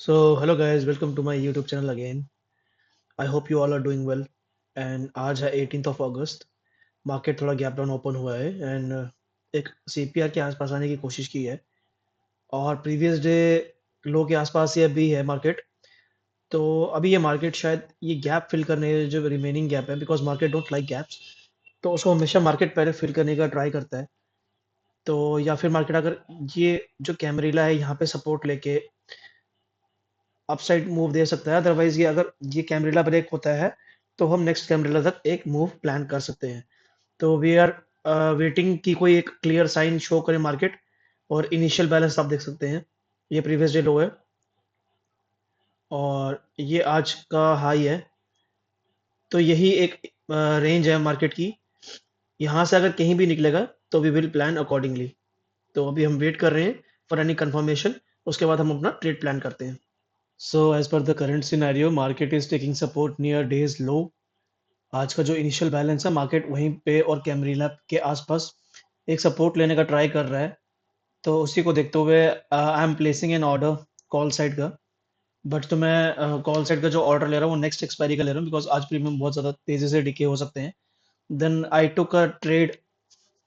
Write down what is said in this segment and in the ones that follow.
So, hello guys, welcome to my YouTube channel again. I hope you all are doing well. And आज है 18th of August. Market थोड़ा gap down open हुआ है and एक CPR के आसपास आने की कोशिश की है और प्रीवियस डे लो के आसपास ही अभी है मार्केट। तो अभी ये मार्केट शायद ये गैप फिल करने जो रिमेनिंग गैप है, because market don't like gaps, तो उसको हमेशा मार्केट पहले फिल करने का ट्राई करता है। तो या फिर मार्केट अगर ये जो कैमरीला है यहाँ पे सपोर्ट लेके अपसाइड मूव दे सकता है, अदरवाइज ये अगर ये कैमरेला ब्रेक होता है तो हम नेक्स्ट कैमरेला तक एक मूव प्लान कर सकते हैं। तो वी आर वेटिंग कि कोई एक क्लियर साइन शो करे मार्केट। और इनिशियल बैलेंस आप देख सकते हैं, ये प्रीवियस डे लो है और ये आज का हाई है। तो यही एक रेंज है मार्केट की। यहाँ से अगर कहीं भी निकलेगा तो वी विल प्लान अकॉर्डिंगली। तो अभी हम वेट कर रहे हैं फॉर एनी कंफर्मेशन, उसके बाद हम अपना ट्रेड प्लान करते हैं। So as per the current scenario market is taking support near day's low. आज का जो इनिशियल बैलेंस है मार्केट वहीं पे और कैमरीला के आसपास एक सपोर्ट लेने का ट्राई कर रहा है। तो उसी को देखते हुए I am placing an order call side का। बट तो मैं कॉल साइड का जो ऑर्डर ले रहा हूँ वो नेक्स्ट एक्सपायरी का ले रहा हूँ, बिकॉज आज प्रीमियम बहुत ज़्यादा तेज़ी से डिके हो सकते हैं। Then I took a trade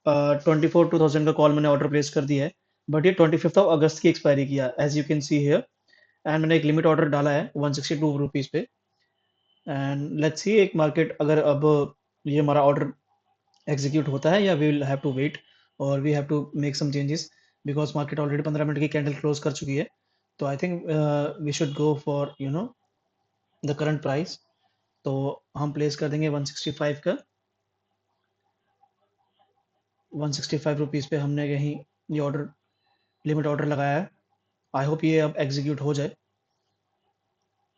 24,000 का कॉल मैंने ऑर्डर प्लेस कर दिया है। बट ये 25th ऑफ अगस्त की एक्सपायरी किया, as you can see here. And मैंने एक लिमिट ऑर्डर डाला है 162 रुपीज़ पे। एंड लेट्स सी एक मार्केट अगर अब ये हमारा ऑर्डर एग्जीक्यूट होता है या we will have to wait और we have to make some changes, because market already 15 minute की कैंडल क्लोज कर चुकी है। तो I think we should go for the current price. तो हम प्लेस कर देंगे 165 का। 165 रुपीज़ पे हमने कहीं ये ऑर्डर लिमिट ऑर्डर लगाया है। आई होप ये अब एग्जीक्यूट हो जाए,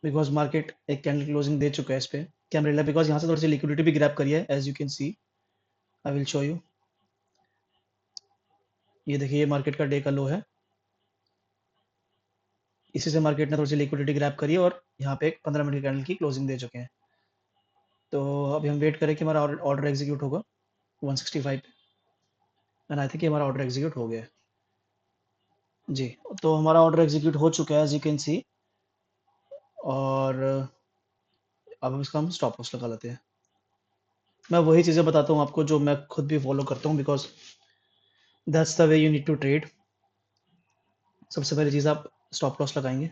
बिकॉज मार्केट एक कैंडल क्लोजिंग दे चुका है इस पे कैमरेला, बिकॉज यहाँ से थोड़ी सी लिक्विडिटी भी ग्रैब करी है, as you can see. I will show you. ये देखिए ये मार्केट का डे का लो है, इसी से मार्केट ने थोड़ी सी लिक्विडिटी ग्रैब करी है और यहाँ पे एक 15 मिनट की कैंडल की क्लोजिंग दे चुके हैं। तो अभी हम वेट करें कि हमारा ऑर्डर एग्जीक्यूट होगा 165 पे। एंड आई थिंक हमारा ऑर्डर एग्जीक्यूट हो गया है जी। तो हमारा ऑर्डर एग्जीक्यूट हो चुका है, एज यू कैन सी। और अब हम इसका स्टॉप लॉस लगा लेते हैं। मैं वही चीज़ें बताता हूँ आपको जो मैं खुद भी फॉलो करता हूँ, because that's the way you need to trade. सबसे पहली चीज़ आप स्टॉप लॉस लगाएंगे,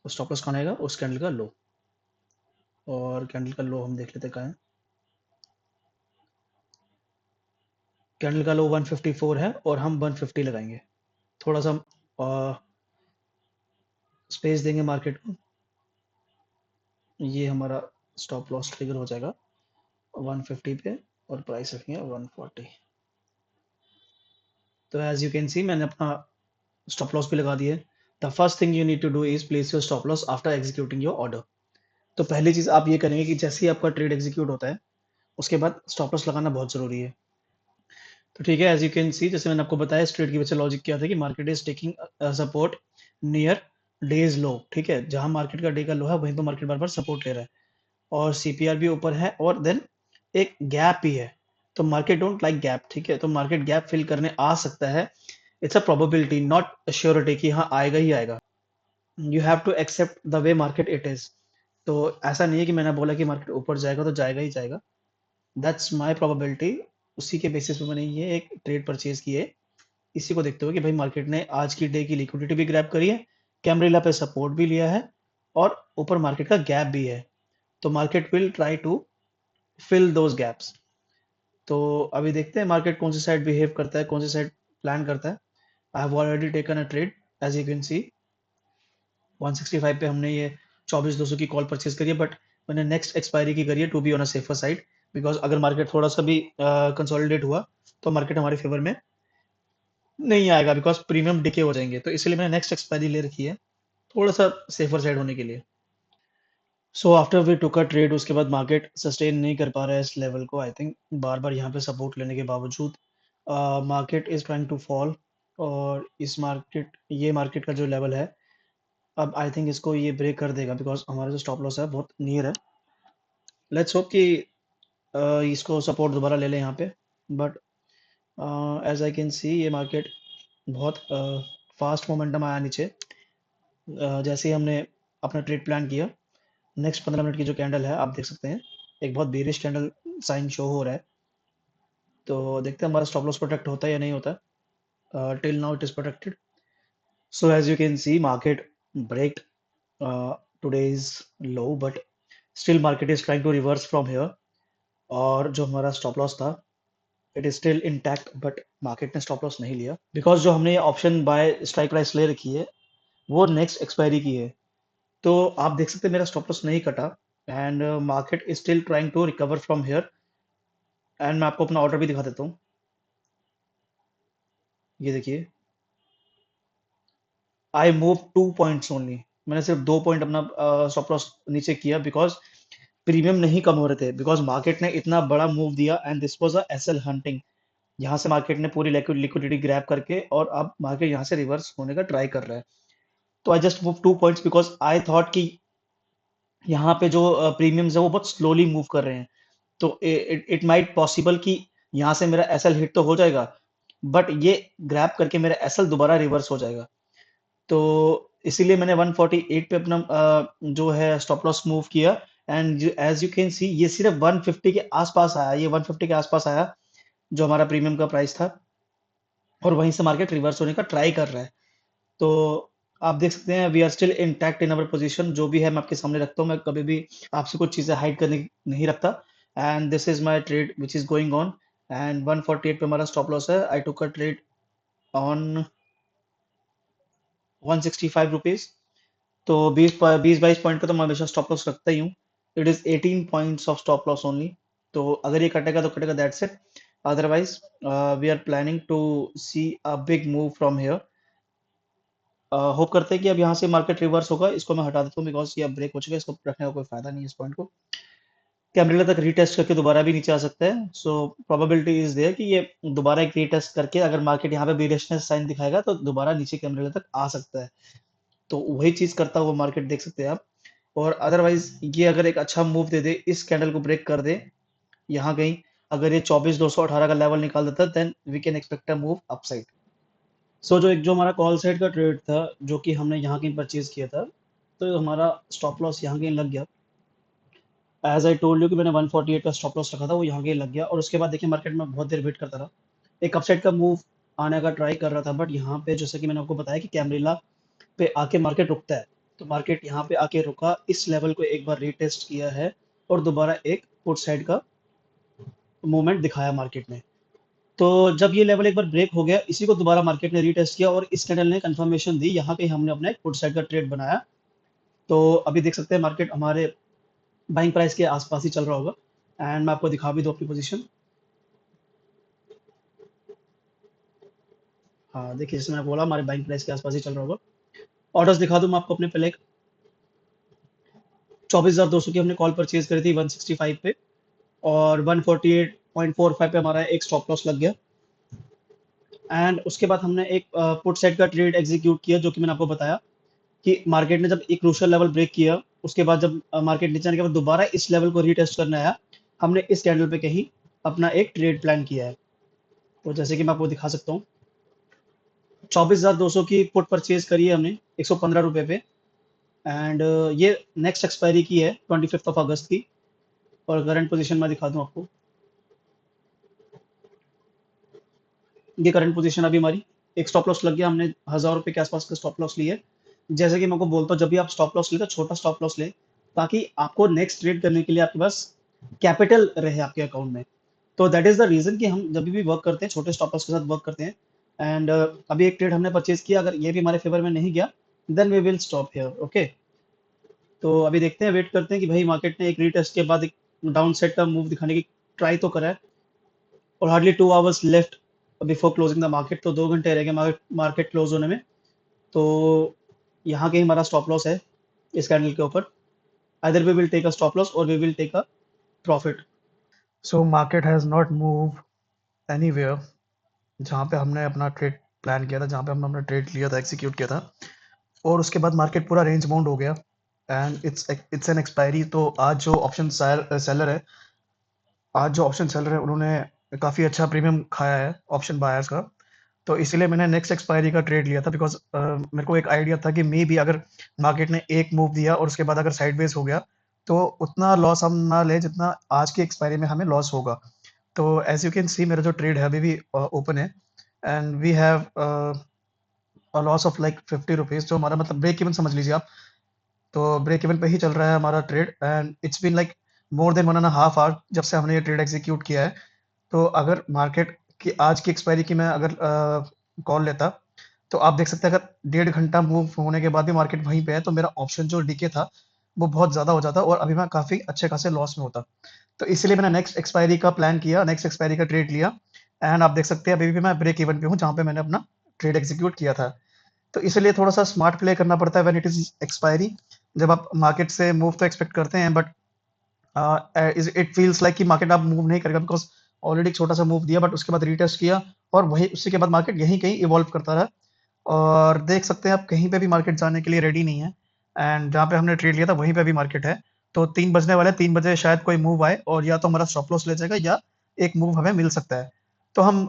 स्टॉप लॉस कहाँ आएगा, उस कैंडल का लो। और कैंडल का लो हम देख लेते कहाँ है। कैंडल का लो 154 है और हम 150 लगाएंगे। थोड़ा सा स्पेस देंगे मार्केट को। ये हमारा स्टॉप लॉस ट्रिगर हो जाएगा 150 पे और प्राइस रखेंगे 140। तो एज यू कैन सी मैंने अपना स्टॉप लॉस भी लगा दिया है। The first thing you need to do is place your stop loss after executing your order. तो पहली चीज आप ये करेंगे कि जैसे ही आपका ट्रेड एग्जीक्यूट होता है उसके बाद स्टॉप लॉस लगाना बहुत जरूरी है। तो ठीक है, एज यू कैन सी जैसे मैंने आपको बताया इस ट्रेड की वजह से लॉजिक क्या था कि market is taking support near day's low. ठीक है, जहां मार्केट का डे का लो है वहीं पर मार्केट बार बार सपोर्ट ले रहा है और सीपीआर भी ऊपर है और देन एक गैप भी है। तो मार्केट डोंट लाइक गैप। ठीक है, तो मार्केट गैप फिल करने आ सकता है। It's a probability not surety कि हाँ आएगा ही आएगा। You have to accept the way market it is. तो ऐसा नहीं है कि मैंने बोला कि मार्केट ऊपर जाएगा तो जाएगा ही जाएगा। That's my probability. उसी के बेसिस पे मैंने ये एक ट्रेड परचेज की है, इसी को देखते हुए कि भाई मार्केट ने आज की डे की लिक्विडिटी भी ग्रैब करी है, कैमरेला पे सपोर्ट भी लिया है और ऊपर मार्केट का गैप भी है। तो market will try to fill those gaps. तो अभी देखते हैं मार्केट कौन सी साइड बिहेव करता है, कौन सी साइड प्लान करता है। I have already taken a trade, as you can see 165 पे हमने ये 24,200 की कॉल परचेज करी है। बट मैंने नेक्स्ट एक्सपायरी की करी है to be on a safer side, because अगर मार्केट थोड़ा सा भी कंसोलिडेट हुआ तो मार्केट हमारे फेवर में नहीं आएगा, बिकॉज प्रीमियम डिके हो जाएंगे। तो इसलिए मैंने नेक्स्ट एक्सपायरी ले रखी है थोड़ा सा सेफर साइड होने के लिए। So after we took a trade उसके बाद मार्केट सस्टेन नहीं कर पा रहा है इस लेवल को। आई थिंक बार बार यहाँ पे सपोर्ट लेने के बावजूद market is trying to fall. और इस मार्केट ये मार्केट का जो लेवल है अब आई थिंक इसको ये ब्रेक कर देगा, बिकॉज हमारा जो स्टॉप लॉस है बहुत नियर है। लेट्स होप कि इसको सपोर्ट दोबारा ले लें यहाँ पे। But as I can see ये मार्केट बहुत फास्ट मोमेंटम आया नीचे। जैसे ही हमने अपना ट्रेड प्लान किया। नेक्स्ट 15 मिनट की जो कैंडल है आप देख सकते हैं, एक बहुत बेरिश कैंडल साइन शो हो रहा है। तो देखते हैं हमारा स्टॉप लॉस प्रोटेक्ट होता है या नहीं होता। Till now it is protected. So as you can see, market break today's low, but still market is trying to reverse from here. और जो हमारा स्टॉप लॉस था, it is still intact, but market ने stop loss नहीं लिया because जो हमने ये ऑप्शन बाय स्ट्राइक प्राइस ले रखी है वो नेक्स्ट एक्सपायरी की है। तो आप देख सकते हैं मेरा स्टॉप लॉस नहीं कटा and market is still trying to recover from here. And मैं आपको अपना ऑर्डर भी दिखा देता हूँ। ये देखिए, आई मूव 2 पॉइंट्स ओनली। मैंने सिर्फ 2 पॉइंट अपना स्टॉप लॉस नीचे किया बिकॉज प्रीमियम नहीं कम हो रहे थे, बिकॉज मार्केट ने इतना बड़ा मूव दिया and this was a SL hunting. यहाँ से मार्केट ने पूरी लिक्विडिटी ग्रैब करके और अब मार्केट यहाँ से रिवर्स होने का ट्राई कर रहा है। तो I just move 2 points because I thought कि यहाँ पे जो प्रीमियम्स है वो बहुत स्लोली मूव कर रहे हैं। तो इट माइट पॉसिबल कि यहाँ से मेरा एसएल हिट तो हो जाएगा, बट ये ग्रैब करके मेरा एसएल दोबारा रिवर्स हो जाएगा। तो इसीलिए मैंने 148 पे अपना जो है स्टॉप लॉस मूव किया। And as you can see ये सिर्फ 150 के आसपास आया, ये 150 के आसपास आया जो हमारा प्रीमियम का प्राइस था, और वहीं से मार्केट रिवर्स होने का ट्राई कर रहा है। तो आप देख सकते हैं we are still intact in our position. जो भी है मैं आपके सामने रखता हूँ, मैं कभी भी आपसे कुछ चीज़ें हाइड करने नहीं रखता। And this is my trade which is going on. And 148 पे हमारा स्टॉप लॉस है। आई टुक अ ट्रेड ऑन 165 रुपीज। तो 20-22 पॉइंट का तो मैं हमेशा स्टॉप लॉस रखता ही हूँ। It is 18 points of stop loss only. तो अगर ये कटेगा तो कटेगा, that's it. Otherwise we are planning to see a big move from here. Hope करते हैं कि अब यहाँ से मार्केट रिवर्स होगा। इसको मैं हटा देता हूँ बिकॉज ये अब ब्रेक हो चुका है, इसको रखने का कोई फायदा नहीं है इस पॉइंट को। कैमरे तक रीटेस्ट करके दोबारा भी नीचे आ सकता है। सो प्रोबेबिलिटी इज देयर कि ये दोबारा एक रीटेस्ट करके अगर मार्केट यहाँ पे बेरिशनेस साइन दिखाएगा तो दोबारा नीचे कैमरे तक आ सकता है। तो वही चीज करता हुआ मार्केट देख सकते हैं आप। और अदरवाइज ये अगर एक अच्छा मूव दे दे, इस कैंडल को ब्रेक कर दे यहाँ कहीं, अगर ये 24,218 का लेवल निकाल देता है, then we can expect a move upside. So जो हमारा कॉल साइड का ट्रेड था जो कि हमने यहाँ कहीं परचेज किया था, तो हमारा स्टॉप लॉस यहाँ कहीं लग गया। एज आई टोल्ड यू कि मैंने 148 का स्टॉप लॉस रखा था, वो यहाँ कहीं लग गया। और उसके बाद देखिए मार्केट में बहुत देर वेट करता रहा, एक अपसाइड का मूव आने का ट्राई कर रहा था, बट यहाँ पे जैसे कि मैंने आपको बताया कि कैमरेला पे आके मार्केट रुकता है। तो मार्केट यहाँ पे आके रुका, इस लेवल को एक बार रीटेस्ट किया है और दोबारा एक पुट साइड का मूवमेंट दिखाया मार्केट ने। तो जब ये लेवल एक बार ब्रेक हो गया, इसी को दोबारा मार्केट ने रीटेस्ट किया और इस कैंडल ने कंफर्मेशन दी, यहाँ पे हमने अपना एक पुट साइड का ट्रेड बनाया। तो अभी देख सकते हैं मार्केट हमारे बाइंग प्राइस के आसपास ही चल रहा होगा। एंड मैं आपको दिखा भी दूं अपनी पोजीशन। हाँ देखिए, जैसे मैंने बोला हमारे बाइंग प्राइस के आसपास ही चल रहा होगा। ऑर्डर्स दिखा दूं मैं आपको अपने। पहले 24,200 की हमने कॉल परचेज करी थी 165 पे, और 148.45 पे हमारा एक स्टॉप लॉस लग गया। एंड उसके बाद हमने एक पुट साइड का ट्रेड एग्जीक्यूट किया, जो कि मैंने आपको बताया कि मार्केट ने जब एक क्रूशियल लेवल ब्रेक किया, उसके बाद जब मार्केट नीचे आने के बाद दोबारा इस लेवल को रीटेस्ट करने आया, हमने इस कैंडल पे कहीं अपना एक ट्रेड प्लान किया है। तो जैसे कि मैं आपको दिखा सकता हूँ, 24,200 की पुट परचेज करी है हमने 115 रुपए पे। एंड ये नेक्स्ट एक्सपायरी की है 25 अगस्त की। और करंट पोजीशन मैं दिखा दूं आपको। ये करंट पोजीशन अभी हमारी, एक स्टॉप लॉस लग गया, हमने 1,000 रुपए के आसपास का स्टॉप लॉस लिया है। जैसे कि मैं आपको बोलता हूँ, जब भी आप स्टॉप लॉस ले तो छोटा स्टॉप लॉस ले, ताकि आपको नेक्स्ट ट्रेड करने के लिए आपके पास कैपिटल रहे आपके अकाउंट में। तो दैट इज द रीजन कि हम जब भी वर्क करते हैं छोटे स्टॉप लॉस के साथ वर्क करते हैं। एंड अभी एक ट्रेड हमने परचेज किया, अगर ये भी हमारे फेवर में नहीं गया, then we will stop here. Okay, तो अभी देखते हैं, वेट करते हैं कि भाई मार्केट ने एक रीटेस्ट के बाद एक डाउन साइड का मूव दिखाने की ट्राई तो करा है। और hardly 2 hours left before closing the market, तो 2 घंटे रह गए मार्केट क्लोज होने में। तो यहाँ कहीं हमारा स्टॉप लॉस है इस कैंडल के ऊपर। Either we will take a stop loss और we will take a profit. So market has not move anywhere जहाँ पे हमने अपना ट्रेड प्लान किया था, जहाँ पे हमने अपना ट्रेड लिया था, एग्जीक्यूट किया था, और उसके बाद मार्केट पूरा रेंज बाउंड हो गया एंड इट्स एन एक्सपायरी। तो आज जो ऑप्शन सेलर है, उन्होंने काफ़ी अच्छा प्रीमियम खाया है ऑप्शन बायर्स का। तो इसीलिए मैंने नेक्स्ट एक्सपायरी का ट्रेड लिया था बिकॉज़ मेरे को एक आइडिया था कि मेबी अगर मार्केट ने एक मूव दिया और उसके बाद अगर साइडवेज़ हो गया, तो उतना लॉस हम ना लें जितना आज की एक्सपायरी में हमें लॉस होगा। तो एज़ यू कैन सी मेरा जो ट्रेड है अभी भी ओपन है and we have a loss of like ₹50 जो हमारा मतलब ब्रेक इवन समझ लीजिए आप। तो ब्रेक इवन पे ही चल रहा है हमारा trade and it's been like more than 1 and a half hour जब से हमने ये ट्रेड एग्ज़ीक्यूट किया है। तो अगर मार्केट की आज की एक्सपायरी की मैं अगर कॉल लेता, तो आप देख सकते हैं अगर 1.5 घंटा मूव होने के बाद भी मार्केट वहीं पे है, तो मेरा ऑप्शन जो डीके था, वो बहुत ज़्यादा हो जाता और अभी मैं काफ़ी अच्छे खासे लॉस में होता। तो इसीलिए मैंने नेक्स्ट एक्सपायरी का प्लान किया, नेक्स्ट एक्सपायरी का ट्रेड लिया एंड आप देख सकते हैं अभी भी मैं ब्रेक इवन पे हूँ, जहाँ पे मैंने अपना ट्रेड एग्ज़ीक्यूट किया था। तो इसलिए थोड़ा-सा स्मार्ट प्ले करना पड़ता है व्हेन इट इज़ एक्सपायरी। जब आप मार्केट से मूव तो एक्सपेक्ट करते हैं but is it feels like कि मार्केट अब मूव नहीं करेगा बिकॉज़ ऑलरेडी एक छोटा-सा मूव दिया बट उसके बाद रीटेस्ट किया और वही उसी के बाद मार्केट यहीं-कहीं इवॉल्व करता रहा और देख सकते हैं आप कहीं पे भी मार्केट जाने के लिए रेडी नहीं है एंड जहाँ पे हमने ट्रेड लिया था वहीं पे भी मार्केट है। तो 3 बजने वाले हैं, 3 बजे शायद कोई मूव आए और या तो हमारा स्टॉप लॉस ले जाएगा या एक मूव हमें मिल सकता है। तो हम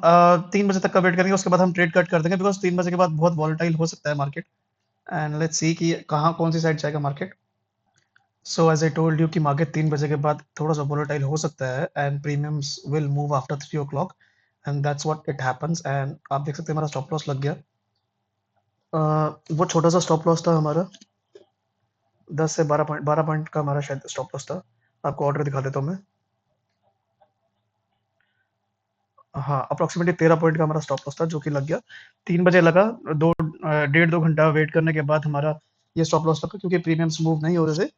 3 बजे तक का वेट करेंगे उसके बाद हम ट्रेड कट कर देंगे बिकॉज़ 3 बजे के बाद बहुत वोलेटाइल हो सकता है मार्केट एंड लेट्स सी कि कहाँ कौन-सी साइड जाएगा market. So as I told you कि मार्केट 3 बजे के बाद थोड़ा-सा वोलेटाइल हो सकता है and premiums will move after 3 o'clock and that's what it happens and आप देख सकते हैं हमारा स्टॉप लॉस लग गया। वो छोटा-सा स्टॉप लॉस था हमारा 10 से 12 पॉइंट का हमारा शायद स्टॉप लॉस था। आपको ऑर्डर दिखा देता हूँ मैं। हाँ, अप्रॉक्सिमेटली 13 पॉइंट का हमारा स्टॉप लॉस था जो कि लग गया। 3 बजे लगा, डेढ़ 2 घंटा वेट करने के बाद हमारा ये स्टॉप लॉस लगा क्योंकि प्रीमियम्स मूव नहीं हो रहे थे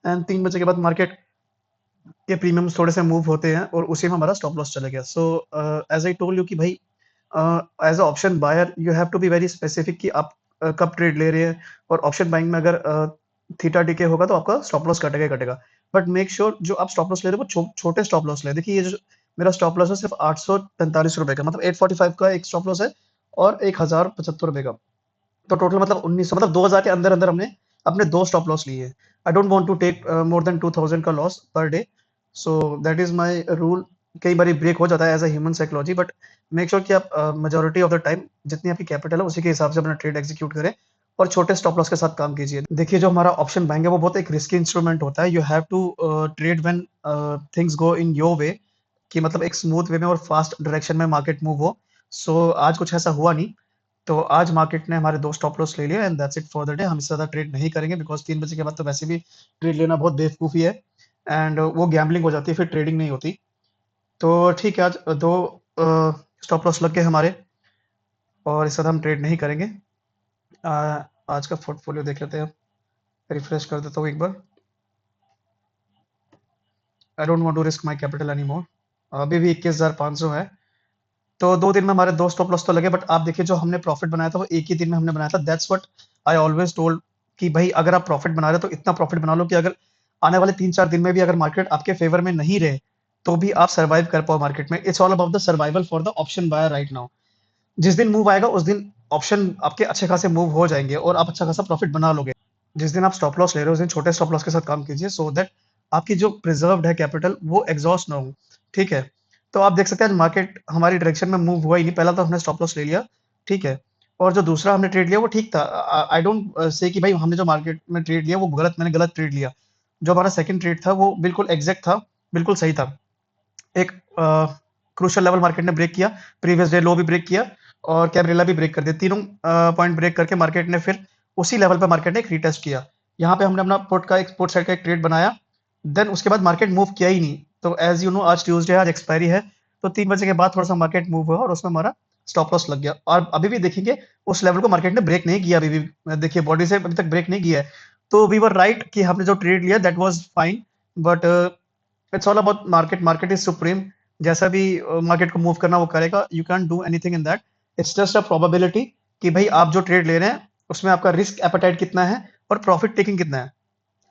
एंड 3 बजे के बाद मार्केट के प्रीमियम्स थोड़े से मूव होते हैं और उसी में हमारा स्टॉप लॉस चला गया। So as I told you कि भाई as a option buyer you have to be very specific कि आप कब ट्रेड ले रहे हैं और ऑप्शन बाइंग में अगर थीटा डीके होगा तो आपका स्टॉप लॉस कटेगा ही कटेगा। बट मेक श्योर जो आप स्टॉप लॉस ले रहे हो वो छोटे स्टॉप लॉस लें। देखिए ये जो मेरा स्टॉप लॉस है सिर्फ़ ₹845 का मतलब 845 का एक स्टॉप लॉस है और ₹1075 का। तो टोटल मतलब 1900 मतलब 2000 के अंदर-अंदर हमने अपने 2 स्टॉप लॉस लिए हैं। I don't want to take more than 2000 का loss per day. So that is my rule. कई बारी ब्रेक हो जाता है as a human psychology but make sure कि आप मेजॉरिटी ऑफ द टाइम जितनी आपकी कैपिटल है उसी के हिसाब से अपना ट्रेड एग्ज़ीक्यूट करें और छोटे स्टॉप लॉस के साथ काम कीजिए। देखिए जो हमारा ऑप्शन बाइंग है वो बहुत एक रिस्की इंस्ट्रूमेंट होता है। You have to trade when things go in your way कि मतलब एक स्मूथ वे में और फास्ट डायरेक्शन में मार्केट मूव हो। सो आज कुछ ऐसा हुआ नहीं। तो आज मार्केट ने हमारे 2 स्टॉप लॉस ले लिए and that's it for the day. हम इससे ज़्यादा ट्रेड नहीं करेंगे बिकॉज़ 3 बजे के बाद तो वैसे भी ट्रेड लेना बहुत बेवकूफ़ी है एंड वो गैम्बलिंग हो जाती है, फिर ट्रेडिंग नहीं होती। तो ठीक है, आज 2 स्टॉप लॉस लग गए हमारे और इसके साथ हम ट्रेड नहीं करेंगे। अ, आज का पोर्टफोलियो देख लेते हैं, रिफ्रेश कर देता हूँ एक बार। I don't want to risk my capital anymore. अभी भी 21,500 है। तो 2 दिन में हमारे 2 स्टॉप लॉस तो लगे बट आप देखिए जो हमने प्रॉफिट बनाया था वो एक ही दिन में हमने बनाया था। That's what I always told कि भाई अगर आप प्रॉफिट बना रहे हो तो इतना प्रॉफिट बना लो कि अगर आने वाले 3-4 दिन में भी अगर मार्केट आपके फ़ेवर में नहीं रहे, तो भी आप सर्वाइव कर पाओ मार्केट में। It's all about the survival for the option buyer right now. जिस दिन मूव आएगा उस दिन ऑप्शन आपके अच्छे खासे मूव हो जाएँगे और आप अच्छा खासा प्रॉफिट बना लोगे। जिस दिन आप स्टॉप लॉस ले रहे हो उस दिन छोटे स्टॉप लॉस के साथ काम कीजिए सो दैट आपकी जो प्रिजर्व्ड है कैपिटल वो एग्ज़ॉस्ट ना हो, ठीक है? तो आप देख सकते हैं आज मार्केट हमारी डायरेक्शन में मूव हुआ ही नहीं, पहला तो हमने स्टॉप लॉस ले लिया, ठीक है? और जो दूसरा हमने ट्रेड लिया वो ठीक था। आई डोंट से कि भाई हमने जो मार्केट में ट्रेड लिया वो मैंने गलत ट्रेड लिया। जो हमारा सेकंड ट्रेड था वो बिल्कुल एग्ज़ैक्ट था, बिल्कुल सही था। एक क्रूशियल लेवल मार्केट ने ब्रेक किया, प्रीवियस डे लो भी ब्रेक किया और कैब्रेला भी ब्रेक कर दिया। तीनों पॉइंट ब्रेक करके मार्केट ने फिर उसी लेवल पे मार्केट ने एक रीटेस्ट किया। यहाँ पे हमने अपना पुट साइड का एक ट्रेड बनाया, देन उसके बाद मार्केट मूव किया ही नहीं। तो एज़ यू नो आज ट्यूसडे है, आज एक्सपायरी है, तो 3 बजे के बाद थोड़ा-सा मार्केट मूव हुआ और उसमें हमारा स्टॉप लॉस लग गया और अभी भी देखेंगे उस लेवल को मार्केट ने ब्रेक नहीं किया अभी भी। देखिए बॉडी से अभी तक ब्रेक नहीं किया है। तो वी वर राइट कि हमने जो ट्रेड लिया that was fine but it's all about market. Market is supreme. जैसा भी मार्केट को मूव करना वो करेगा। You can do anything in that. It's just a probability कि भाई आप जो ट्रेड ले रहे हैं उसमें आपका रिस्क एपेटाइट कितना है और प्रॉफिट टेकिंग कितना है।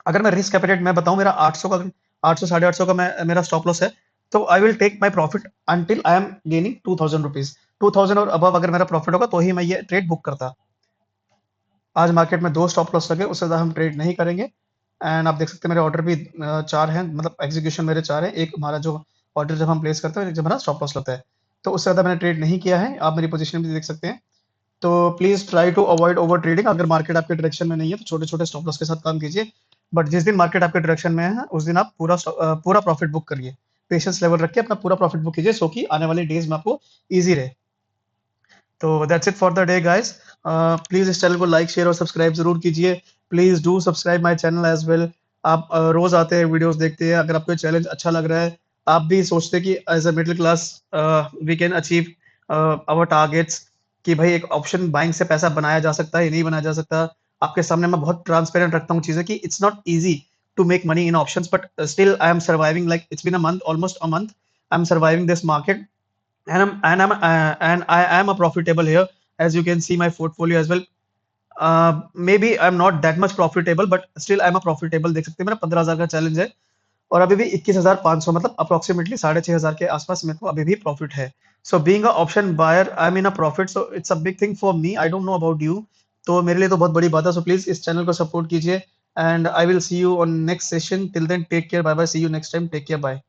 अगर मैं रिस्क एपेटाइट मैं बताऊं मेरा 800 का 800 साढ़े 800 का मैं मेरा स्टॉप लॉस है तो I will take my profit until I am gaining ₹2000। 2000 और अबव अगर मेरा प्रॉफिट होगा तो ही मैं ये ट्रेड बुक करता। आज मार्केट में 2 स्टॉप लॉस लगे, उससे ज़्यादा हम ट्रेड नहीं करेंगे एंड आप देख सकते हैं मेरे ऑर्डर भी 4 हैं मतलब एग्जीक्यूशन मेरे 4 हैं। एक हमारा जो ऑर्डर जब हम प्लेस करते हैं, एक जब हमारा स्टॉप लॉस लगता है। तो उससे ज़्यादा मैंने ट्रेड नहीं किया है, आप मेरी पोजीशन भी देख सकते हैं। तो please try to avoid over trading. अगर मार्केट आपके डायरेक्शन में नहीं है तो छोटे-छोटे स्टॉप लॉस के साथ काम कीजिए। बट जिस दिन मार्केट आपके डायरेक्शन में है उस दिन आप पूरा प्रॉफिट बुक करिए। पेशेंस लेवल रख के अपना पूरा प्रॉफिट बुक कीजिए, सो कि आने वाले डेज़ में आपको ईज़ी रहे। तो that's it for the day guys. Please इस चैनल को लाइक, शेयर और सब्सक्राइब ज़रूर कीजिए। Please do subscribe my channel as well. आप रोज़ आते हैं, वीडियोज़ देखते हैं। अगर आपको ये चैलेंज अच्छा लग रहा है, आप भी सोचते हैं कि as a middle class we can achieve our targets, कि भाई एक ऑप्शन बाइंग से पैसा बनाया जा सकता है या नहीं बनाया जा सकता। आपके सामने मैं बहुत ट्रांसपेरेंट रखता हूँ चीज़ें कि it's not easy to make money in options, but still I am surviving, like it's been a month, almost a month I am surviving this market, and I am a profitable here, as you can see my portfolio as well. Maybe I'm not that much profitable, but still I'm a profitable। देख सकते हैं मेरा 15,000 का challenge है और अभी भी 21,500, मतलब अप्रोक्सीमेटली 6,500 के आसपास मेरे को अभी भी प्रॉफिट है। So being a option buyer I am in a profit, so it's a big thing for me. I don't know about you, तो मेरे लिए तो बहुत बड़ी बात है। सो प्लीज इस चैनल को सपोर्ट कीजिए and I will see you on next session. Till then take care, bye bye, see you next time, take care, bye.